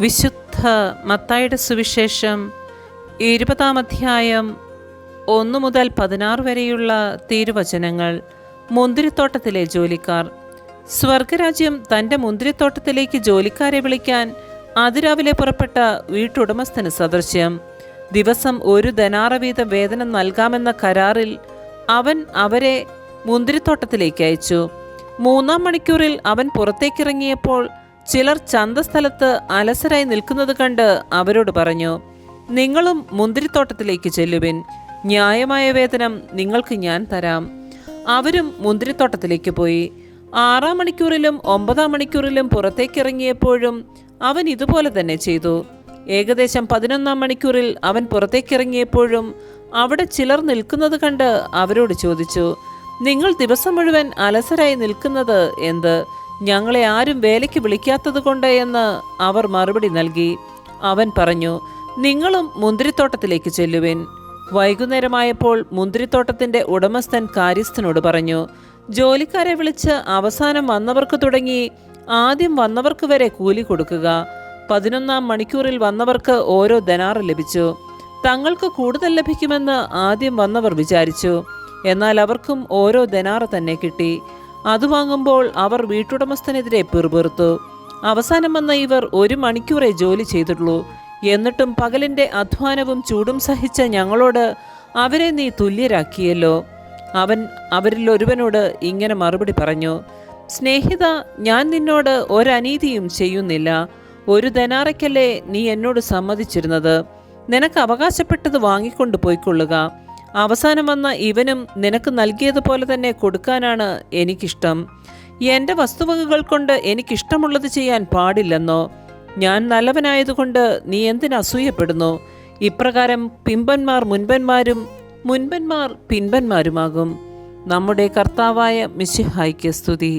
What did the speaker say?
വിശുദ്ധ മത്തായിയുടെ സുവിശേഷം 20 അധ്യായം 1 മുതൽ 16 വരെയുള്ള തിരുവചനങ്ങൾ. മുന്തിരിത്തോട്ടത്തിലെ ജോലിക്കാർ. സ്വർഗരാജ്യം തൻ്റെ മുന്തിരിത്തോട്ടത്തിലേക്ക് ജോലിക്കാരെ വിളിക്കാൻ അതിരാവിലെ പുറപ്പെട്ട വീട്ടുടമസ്ഥന് സദൃശ്യം. ദിവസം 1 ദനാറ വീതം വേതനം നൽകാമെന്ന കരാറിൽ അവൻ അവരെ മുന്തിരിത്തോട്ടത്തിലേക്ക് അയച്ചു. 3-ാം മണിക്കൂറിൽ അവൻ പുറത്തേക്കിറങ്ങിയപ്പോൾ ചിലർ ചന്തസ്ഥലത്ത് അലസരായി നിൽക്കുന്നത് കണ്ട് അവരോട് പറഞ്ഞു, നിങ്ങളും മുന്തിരിത്തോട്ടത്തിലേക്ക് ചെല്ലുവിൻ, ന്യായമായ വേതനം നിങ്ങൾക്ക് ഞാൻ തരാം. അവരും മുന്തിരിത്തോട്ടത്തിലേക്ക് പോയി. 6-ാം മണിക്കൂറിലും 9-ാം മണിക്കൂറിലും പുറത്തേക്കിറങ്ങിയപ്പോഴും അവൻ ഇതുപോലെ തന്നെ ചെയ്തു. ഏകദേശം 11-ാം മണിക്കൂറിൽ അവൻ പുറത്തേക്കിറങ്ങിയപ്പോഴും അവിടെ ചിലർ നിൽക്കുന്നത് കണ്ട് അവരോട് ചോദിച്ചു, നിങ്ങൾ ദിവസം മുഴുവൻ അലസരായി നിൽക്കുന്നത് എന്ത്? ഞങ്ങളെ ആരും വേലയ്ക്ക് വിളിക്കാത്തത് കൊണ്ട് എന്ന് അവർ മറുപടി നൽകി. അവൻ പറഞ്ഞു, നിങ്ങളും മുന്തിരിത്തോട്ടത്തിലേക്ക് ചെല്ലുവിൻ. വൈകുന്നേരമായപ്പോൾ മുന്തിരിത്തോട്ടത്തിൻ്റെ ഉടമസ്ഥൻ കാര്യസ്ഥനോട് പറഞ്ഞു, ജോലിക്കാരെ വിളിച്ച് അവസാനം വന്നവർക്ക് തുടങ്ങി ആദ്യം വന്നവർക്ക് വരെ കൂലി കൊടുക്കുക. 11-ാം മണിക്കൂറിൽ വന്നവർക്ക് ഓരോ ദനാറ് ലഭിച്ചു. തങ്ങൾക്ക് കൂടുതൽ ലഭിക്കുമെന്ന് ആദ്യം വന്നവർ വിചാരിച്ചു. എന്നാൽ അവർക്കും ഓരോ ദനാറ് തന്നെ കിട്ടി. അത് വാങ്ങുമ്പോൾ അവർ വീട്ടുടമസ്ഥനെതിരെ പിറുപിറുത്തു. അവസാനം വന്ന ഇവർ 1 മണിക്കൂറേ ജോലി ചെയ്തിട്ടുള്ളൂ. എന്നിട്ടും പകലിൻ്റെ അധ്വാനവും ചൂടും സഹിച്ച ഞങ്ങളോട് അവരെ നീ തുല്യരാക്കിയല്ലോ. അവൻ അവരിൽ ഒരുവനോട് ഇങ്ങനെ മറുപടി പറഞ്ഞു, സ്നേഹിത, ഞാൻ നിന്നോട് ഒരനീതിയും ചെയ്യുന്നില്ല. 1 ദനാറയ്ക്കല്ലേ നീ എന്നോട് സമ്മതിച്ചിരുന്നത്? നിനക്ക് അവകാശപ്പെട്ടത് വാങ്ങിക്കൊണ്ട് പോയിക്കൊള്ളുക. അവസാനം വന്ന ഇവനും നിനക്ക് നൽകിയതുപോലെ തന്നെ കൊടുക്കാനാണ് എനിക്കിഷ്ടം. എൻ്റെ വസ്തുവകകൾ കൊണ്ട് എനിക്കിഷ്ടമുള്ളത് ചെയ്യാൻ പാടില്ലെന്നോ? ഞാൻ നല്ലവനായതുകൊണ്ട് നീ എന്തിന് അസൂയപ്പെടുന്നു? ഇപ്രകാരം പിമ്പന്മാർ മുൻപന്മാരും മുൻപന്മാർ പിൻപന്മാരുമാകും. നമ്മുടെ കർത്താവായ മിശിഹായ്ക്ക് സ്തുതി.